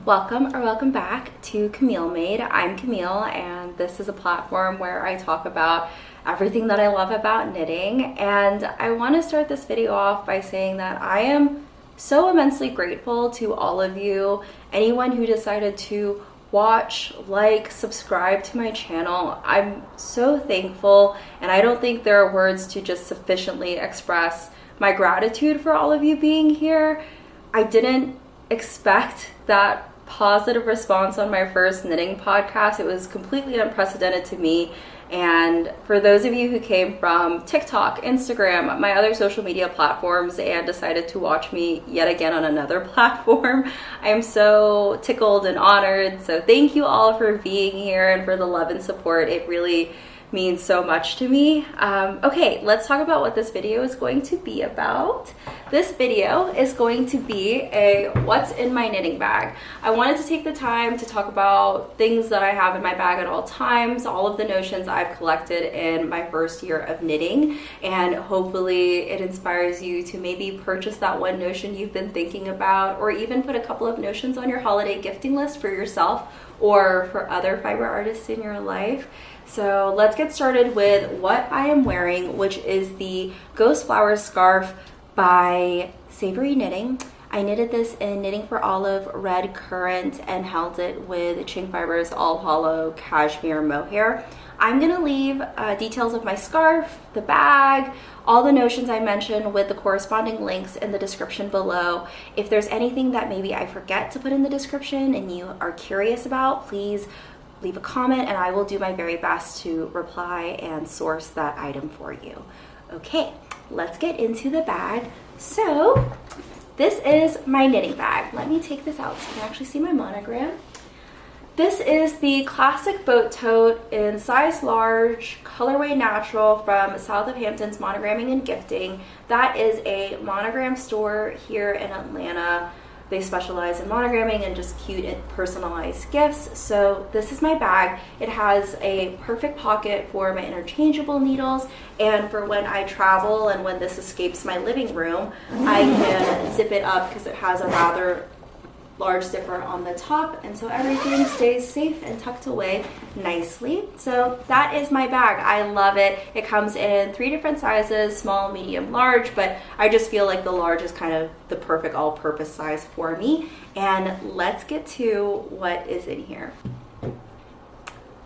Welcome or welcome back to Camille Made. I'm Camille, and this is a platform where I talk about everything that I love about knitting. And I want to start this video off by saying that I am so immensely grateful to all of you, anyone who decided to watch, like, subscribe to my channel. I'm so thankful, and I don't think there are words to just sufficiently express my gratitude for all of you being here. I didn't expect that positive response on my first knitting podcast. It was completely unprecedented to me. And for those of you who came from TikTok, Instagram, my other social media platforms, and decided to watch me yet again on another platform, I am so tickled and honored. So thank you all for being here and for the love and support. It really means so much to me. Okay, let's talk about what this video is going to be about. This video is going to be a what's in my knitting bag. I wanted to take the time to talk about things that I have in my bag at all times, all of the notions I've collected in my first year of knitting, and hopefully it inspires you to maybe purchase that one notion you've been thinking about, or even put a couple of notions on your holiday gifting list for yourself or for other fiber artists in your life. So let's get started with what I am wearing, which is the Ghost Flowers scarf by Savory Knitting. I knitted this in Knitting for Olive red currant and held it with Qing Fibre's All Hollow cashmere mohair. I'm gonna leave details of my scarf, the bag, all the notions I mentioned with the corresponding links in the description below. If there's anything that maybe I forget to put in the description and you are curious about, please leave a comment and I will do my very best to reply and source that item for you. Okay, let's get into the bag. So this is my knitting bag. Let me take this out so you can actually see my monogram. This is the classic boat tote in size large, colorway natural from South of Hampton's Monogramming and Gifting. That is a monogram store here in Atlanta. They specialize in monogramming and just cute and personalized gifts. So this is my bag. It has a perfect pocket for my interchangeable needles, and for when I travel and when this escapes my living room, I can zip it up because it has a rather large zipper on the top, and so everything stays safe and tucked away nicely. So that is my bag. I love it. It comes in 3 different sizes, small, medium, large, but I just feel like the large is kind of the perfect all-purpose size for me. And let's get to what is in here.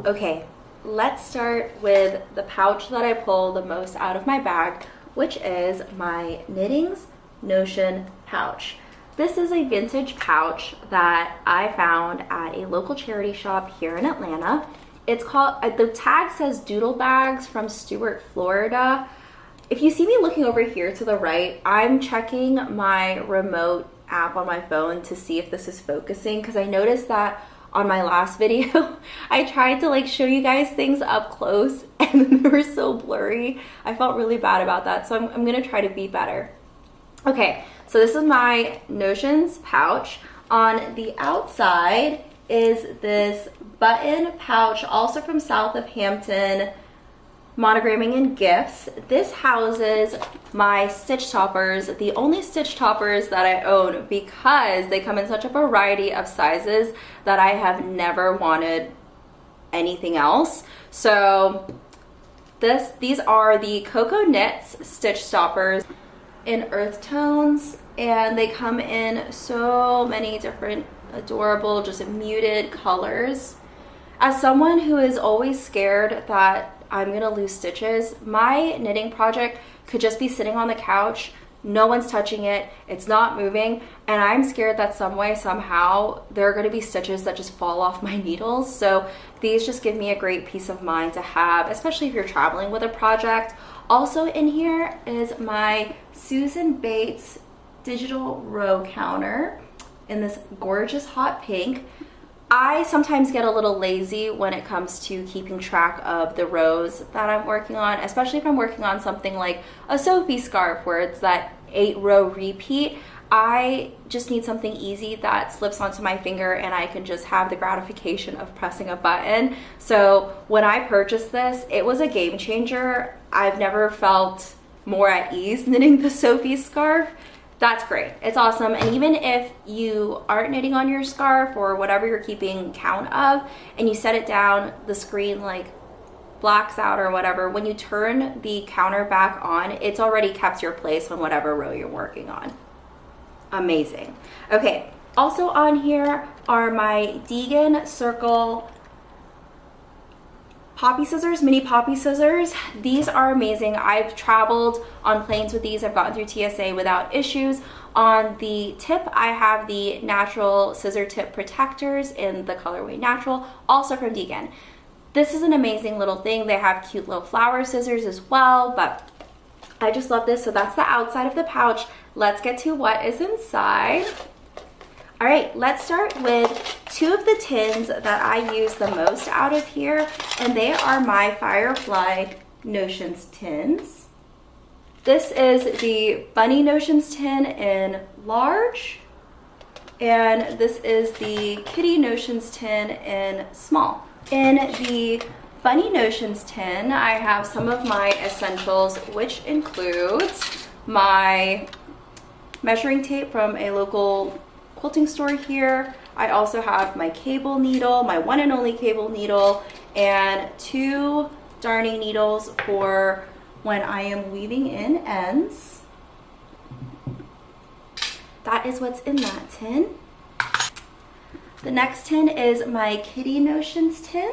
Okay, let's start with the pouch that I pull the most out of my bag, which is my Knitting's Notion pouch. This is a vintage pouch that I found at a local charity shop here in Atlanta. It's called, the tag says Doodle Bags from Stuart, Florida. If you see me looking over here to the right, I'm checking my remote app on my phone to see if this is focusing, because I noticed that on my last video, I tried to show you guys things up close and they were so blurry. I felt really bad about that, so I'm gonna try to be better. Okay, so this is my notions pouch. On the outside is this button pouch, also from South of Hampton Monogramming and Gifts. This houses my stitch toppers, the only stitch toppers that I own, because they come in such a variety of sizes that I have never wanted anything else. So these are the Cocoa Knits stitch stoppers in earth tones, and they come in so many different adorable, just muted colors. As someone who is always scared that I'm gonna lose stitches, my knitting project could just be sitting on the couch, no one's touching it, it's not moving, and I'm scared that some way, somehow, there are gonna be stitches that just fall off my needles. So these just give me a great peace of mind to have, especially if you're traveling with a project. Also in here is my Susan Bates digital row counter in this gorgeous hot pink. I sometimes get a little lazy when it comes to keeping track of the rows that I'm working on, especially if I'm working on something like a Sophie scarf where it's that 8-row repeat. I just need something easy that slips onto my finger and I can just have the gratification of pressing a button. So when I purchased this, it was a game changer. I've never felt more at ease knitting the Sophie scarf. that's great. It's awesome. And even if you aren't knitting on your scarf or whatever you're keeping count of, and you set it down, the screen like blacks out or whatever, when you turn the counter back on, it's already kept your place on whatever row you're working on. Amazing. Okay, also on here are my Deegan Circle poppy scissors, mini poppy scissors. These are amazing. I've traveled on planes with these. I've gotten through TSA without issues. On the tip, I have the natural scissor tip protectors in the colorway natural, also from Deegan. This is an amazing little thing. They have cute little flower scissors as well, but I just love this. So that's the outside of the pouch. Let's get to what is inside. All right, let's start with two of the tins that I use the most out of here, and they are my Firefly Notions tins. This is the Bunny Notions tin in large, and this is the Kitty Notions tin in small. In the Bunny Notions tin, I have some of my essentials, which includes my measuring tape from a local quilting store here. I also have my cable needle, my one and only cable needle, and two darning needles for when I am weaving in ends. That is what's in that tin. The next tin is my Kitty Notions tin.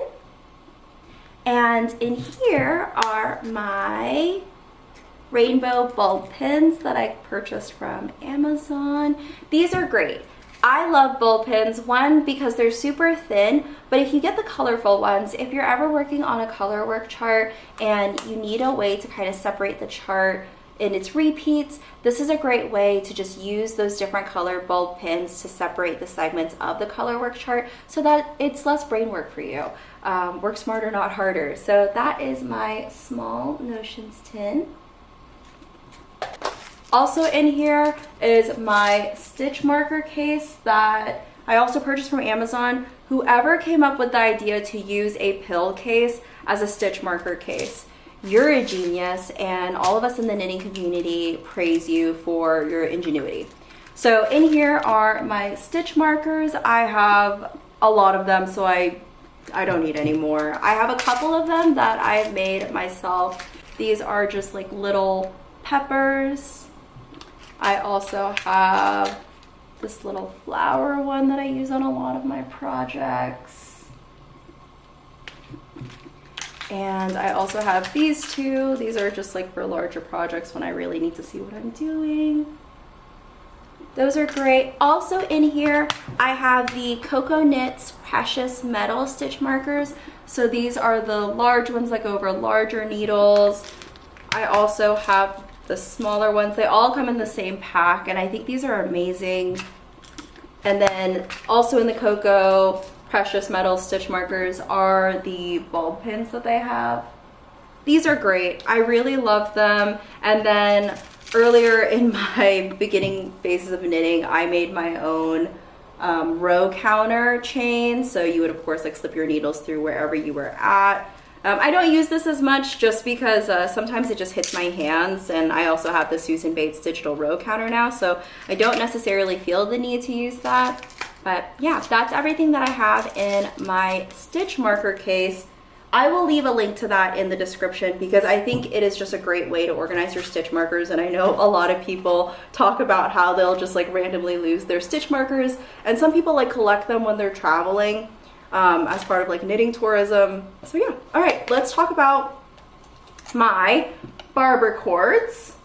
And in here are my rainbow bulb pins that I purchased from Amazon. These are great. I love bulb pins, one, because they're super thin, but if you get the colorful ones, if you're ever working on a color work chart and you need a way to kind of separate the chart in its repeats, this is a great way to just use those different color bulb pins to separate the segments of the color work chart so that it's less brain work for you. Work smarter, not harder. So that is my small Notions tin. Also in here is my stitch marker case that I also purchased from Amazon. Whoever came up with the idea to use a pill case as a stitch marker case, you're a genius, and all of us in the knitting community praise you for your ingenuity. So in here are my stitch markers. I have a lot of them, so I don't need any more. I have a couple of them that I've made myself. These are just like little peppers. I also have this little flower one that I use on a lot of my projects. And I also have these two. These are just like for larger projects when I really need to see what I'm doing. Those are great. Also in here, I have the Coco Knits Precious Metal stitch markers. So these are the large ones that go over larger needles. I also have the smaller ones. They all come in the same pack, and I think these are amazing. And then also in the Coco Precious Metal stitch markers are the bulb pins that they have. These are great. I really love them. And then earlier in my beginning phases of knitting, I made my own row counter chain. So you would of course like slip your needles through wherever you were at. I don't use this as much just because sometimes it just hits my hands, and I also have the Susan Bates digital row counter now, so I don't necessarily feel the need to use that. But yeah, that's everything that I have in my stitch marker case. I will leave a link to that in the description because I think it is just a great way to organize your stitch markers, and I know a lot of people talk about how they'll just like randomly lose their stitch markers, and some people like collect them when they're traveling. As part of like knitting tourism. So yeah, all right, let's talk about my barber cords.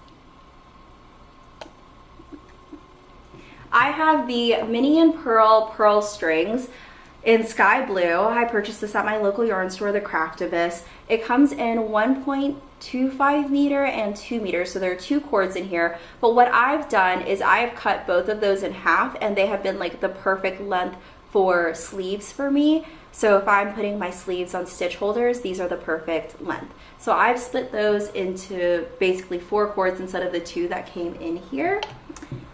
I have the Mini and Pearl strings in sky blue. I purchased this at my local yarn store, the Craftivist. It comes in 1.25 meter and 2 meters, so there are two cords in here. But what I've done is I've cut both of those in half, and they have been like the perfect length for sleeves for me. So if I'm putting my sleeves on stitch holders, these are the perfect length. So I've split those into basically 4 cords instead of the 2 that came in here.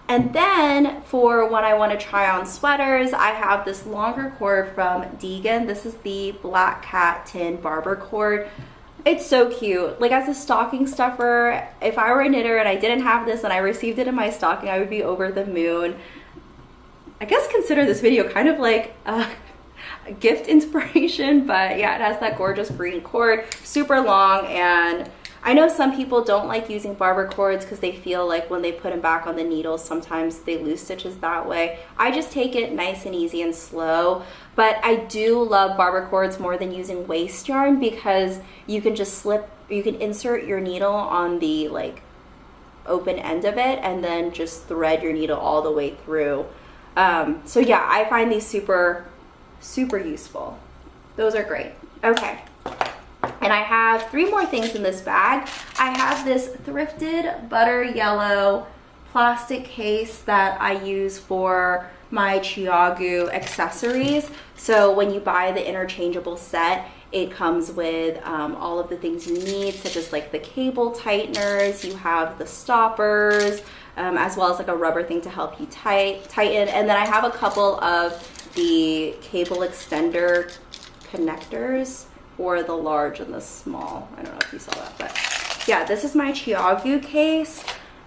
And then for when I want to try on sweaters, I have this longer cord from Deegan. This is the Black Cat Tin Barber cord. It's so cute. Like as a stocking stuffer, if I were a knitter and I didn't have this and I received it in my stocking, I would be over the moon. I guess consider this video kind of like a gift inspiration, but yeah, it has that gorgeous green cord, super long, and I know some people don't like using barber cords because they feel like when they put them back on the needles, sometimes they lose stitches that way. I just take it nice and easy and slow, but I do love barber cords more than using waste yarn because you can just you can insert your needle on the like open end of it and then just thread your needle all the way through. So yeah, I find these super useful. Those are great. Okay. And I have 3 more things in this bag. I have this thrifted butter yellow plastic case that I use for my Chiagu accessories. So when you buy the interchangeable set, it comes with all of the things you need, such as like the cable tighteners, you have the stoppers, as well as like a rubber thing to help you tighten. And then I have a couple of the cable extender connectors for the large and the small. I don't know if you saw that, but yeah, this is my Chiagu case.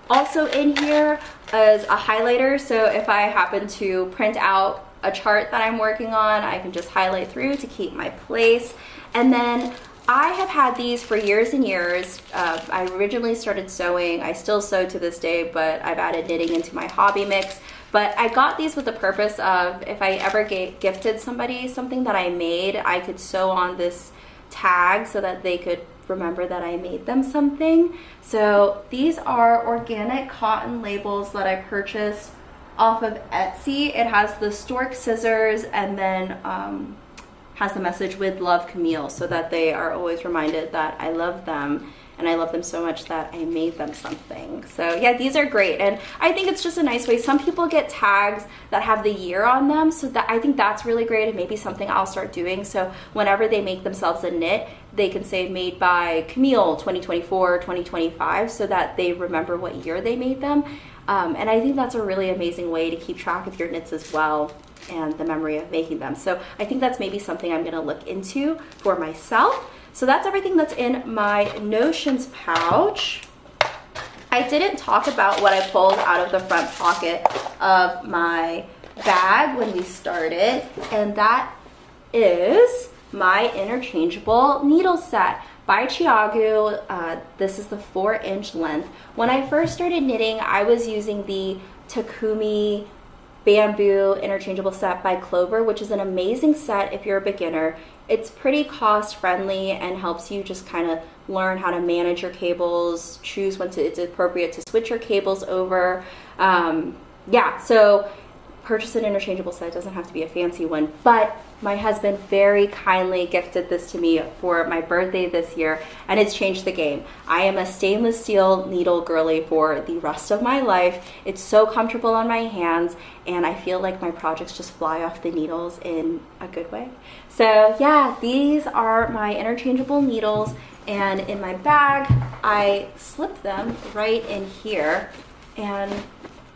Also in here is a highlighter, so if I happen to print out a chart that I'm working on, I can just highlight through to keep my place. And then I have had these for years and years. I originally started sewing. I still sew to this day, but I've added knitting into my hobby mix. But I got these with the purpose of if I ever gifted somebody something that I made, I could sew on this tag so that they could remember that I made them something. So these are organic cotton labels that I purchased off of Etsy. It has the stork scissors and then has the message "with love, Camille," so that they are always reminded that I love them, and I love them so much that I made them something. So yeah, these are great, and I think it's just a nice way. Some people get tags that have the year on them, so that I think that's really great, and maybe something I'll start doing. So whenever they make themselves a knit, they can say made by Camille 2024, 2025, so that they remember what year they made them. And I think that's a really amazing way to keep track of your knits as well, and the memory of making them. So I think that's maybe something I'm gonna look into for myself. So that's everything that's in my notions pouch. I didn't talk about what I pulled out of the front pocket of my bag when we started, and that is my interchangeable needle set by Chiagu. This is the 4-inch length. When I first started knitting, I was using the Takumi bamboo interchangeable set by Clover, which is an amazing set if you're a beginner. It's pretty cost friendly and helps you just kind of learn how to manage your cables, choose when it's appropriate to switch your cables over. Yeah, so purchase an interchangeable set. It doesn't have to be a fancy one, but my husband very kindly gifted this to me for my birthday this year, and it's changed the game. I am a stainless steel needle girly for the rest of my life. It's so comfortable on my hands, and I feel like my projects just fly off the needles in a good way. So yeah, these are my interchangeable needles, and in my bag, I slipped them right in here, and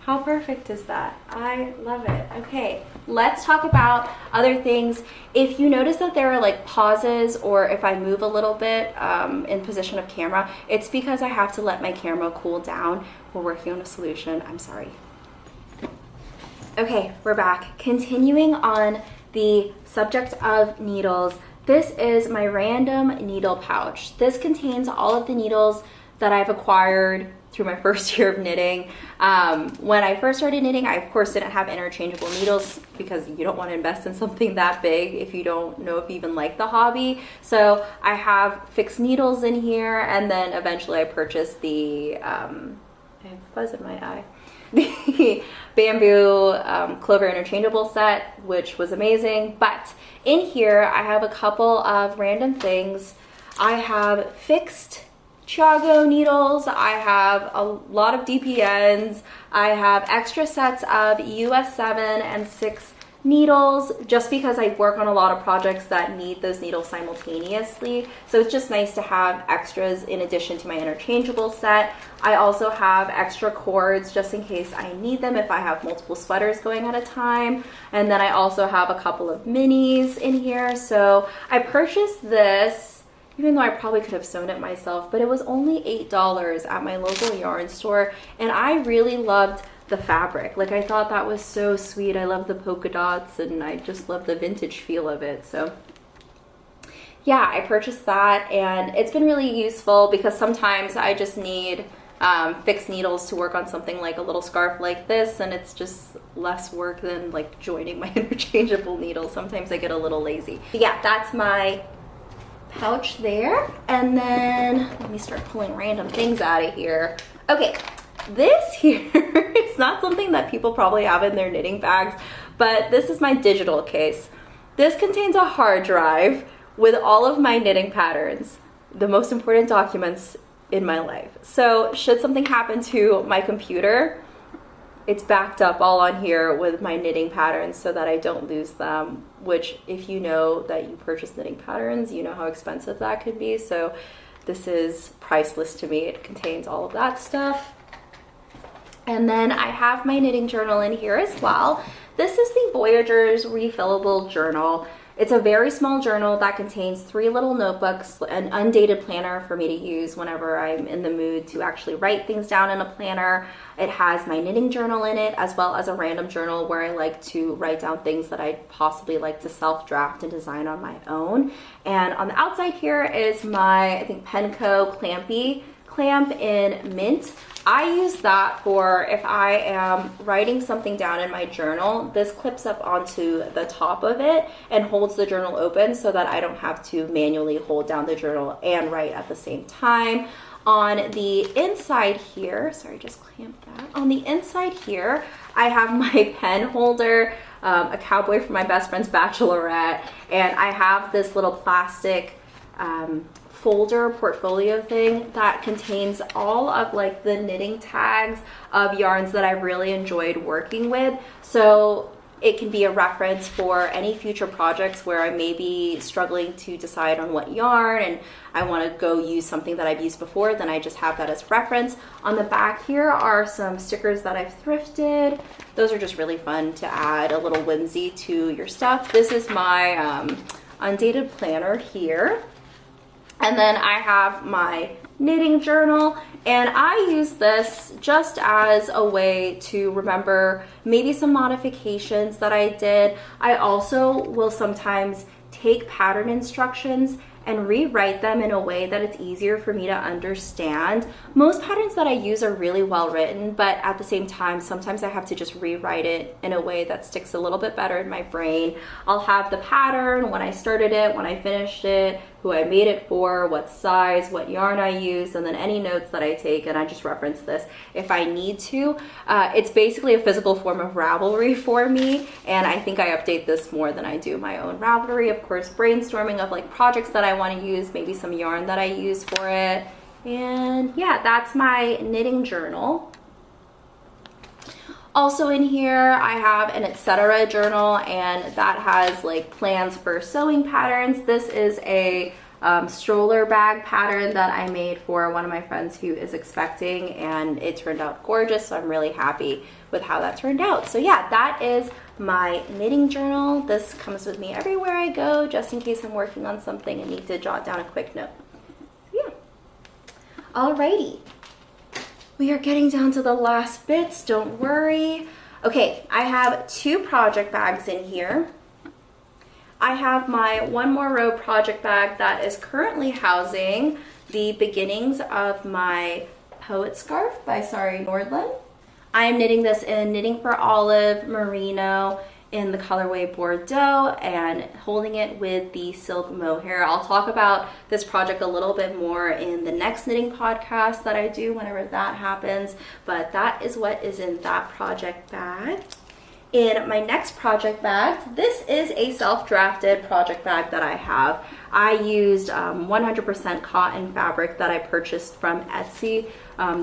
how perfect is that? I love it. Okay, let's talk about other things. If you notice that there are like pauses, or if I move a little bit in position of camera, it's because I have to let my camera cool down. We're working on a solution. I'm sorry. Okay, we're back. Continuing on the subject of needles, this is my random needle pouch. This contains all of the needles that I've acquired through my first year of knitting. When I first started knitting, I of course didn't have interchangeable needles because you don't want to invest in something that big if you don't know if you even like the hobby. So I have fixed needles in here, and then eventually I purchased the, I have fuzz in my eye, the bamboo Clover interchangeable set, which was amazing. But in here I have a couple of random things. I have fixed Chiagu needles, I have a lot of DPNs, I have extra sets of US 7 and 6 needles, just because I work on a lot of projects that need those needles simultaneously. So it's just nice to have extras in addition to my interchangeable set. I also have extra cords just in case I need them if I have multiple sweaters going at a time. And then I also have a couple of minis in here. So I purchased this even though I probably could have sewn it myself, but it was only $8 at my local yarn store, and I really loved the fabric. Like, I thought that was so sweet. I love the polka dots, and I just love the vintage feel of it. So yeah, I purchased that, and it's been really useful because sometimes I just need fixed needles to work on something like a little scarf like this, and it's just less work than like joining my interchangeable needles. Sometimes I get a little lazy. But yeah, that's my pouch there. And then let me start pulling random things out of here. Okay, this here is not something that people probably have in their knitting bags, but this is my digital case. This contains a hard drive with all of my knitting patterns, the most important documents in my life. So should something happen to my computer, it's backed up all on here with my knitting patterns so that I don't lose them, which if you know that you purchase knitting patterns, you know how expensive that could be. So this is priceless to me. It contains all of that stuff. And then I have my knitting journal in here as well. This is the Voyager's refillable journal. It's a very small journal that contains 3 little notebooks, an undated planner for me to use whenever I'm in the mood to actually write things down in a planner. It has my knitting journal in it, as well as a random journal where I like to write down things that I'd possibly like to self-draft and design on my own. And on the outside here is my, I think, Penco Clampy clamp in mint. I use that for if I am writing something down in my journal. This clips up onto the top of it and holds the journal open so that I don't have to manually hold down the journal and write at the same time. On the inside here, sorry, just clamp that. On the inside here, I have my pen holder, a cowboy for my best friend's bachelorette, and I have this little plastic folder portfolio thing that contains all of like the knitting tags of yarns that I've really enjoyed working with. So it can be a reference for any future projects where I may be struggling to decide on what yarn and I want to go use something that I've used before, then I just have that as reference. On the back here are some stickers that I've thrifted. Those are just really fun to add a little whimsy to your stuff. This is my undated planner here. And then I have my knitting journal, and I use this just as a way to remember maybe some modifications that I did. I also will sometimes take pattern instructions and rewrite them in a way that it's easier for me to understand. Most patterns that I use are really well written, but at the same time, sometimes I have to just rewrite it in a way that sticks a little bit better in my brain. I'll have the pattern, when I started it, when I finished it, who I made it for, what size, what yarn I used, and then any notes that I take, and I just reference this if I need to. It's basically a physical form of Ravelry for me, and I think I update this more than I do my own Ravelry. Of course, brainstorming of like projects that I want to use, maybe some yarn that I use for it. And yeah, that's my knitting journal. Also in here, I have an etc. journal, and that has like plans for sewing patterns. This is a stroller bag pattern that I made for one of my friends who is expecting, and it turned out gorgeous, so I'm really happy with how that turned out. So yeah, that is my knitting journal. This comes with me everywhere I go, just in case I'm working on something and need to jot down a quick note. Yeah. Alrighty. We are getting down to the last bits, don't worry. Okay, I have 2 project bags in here. I have my One More Row project bag that is currently housing the beginnings of my Poet Scarf by Sari Nordlund. I am knitting this in Knitting for Olive Merino in the colorway Bordeaux and holding it with the silk mohair. I'll talk about this project a little bit more in the next knitting podcast that I do whenever that happens, but that is what is in that project bag. In my next project bag, this is a self-drafted project bag that I have. I used 100% cotton fabric that I purchased from Etsy,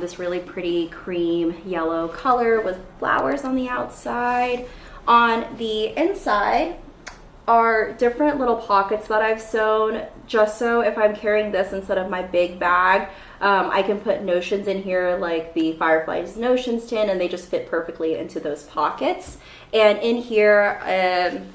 this really pretty cream yellow color with flowers on the outside. On the inside, are different little pockets that I've sewn just so if I'm carrying this instead of my big bag, I can put notions in here like the Firefly's notions tin, and they just fit perfectly into those pockets. And in here,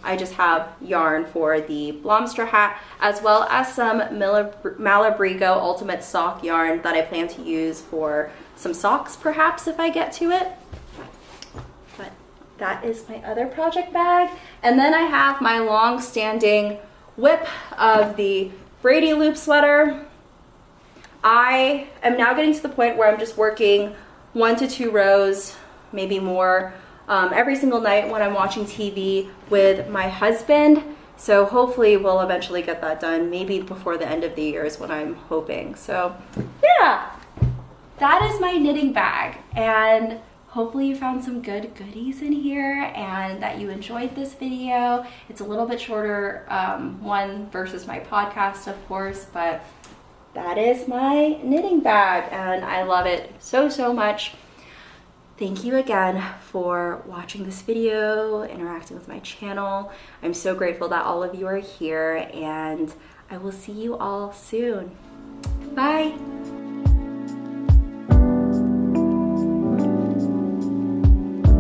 I just have yarn for the Blomster hat, as well as some Malabrigo Ultimate Sock yarn that I plan to use for some socks perhaps if I get to it. But that is my other project bag. And then I have my long-standing whip of the Brady loop sweater. I am now getting to the point where I'm just working 1 to 2 rows, maybe more, every single night when I'm watching TV with my husband. So hopefully we'll eventually get that done, maybe before the end of the year is what I'm hoping. So yeah, that is my knitting bag. And hopefully you found some good goodies in here and that you enjoyed this video. It's a little bit shorter one versus my podcast, of course, but that is my knitting bag and I love it so, so much. Thank you again for watching this video, interacting with my channel. I'm so grateful that all of you are here, and I will see you all soon. Bye.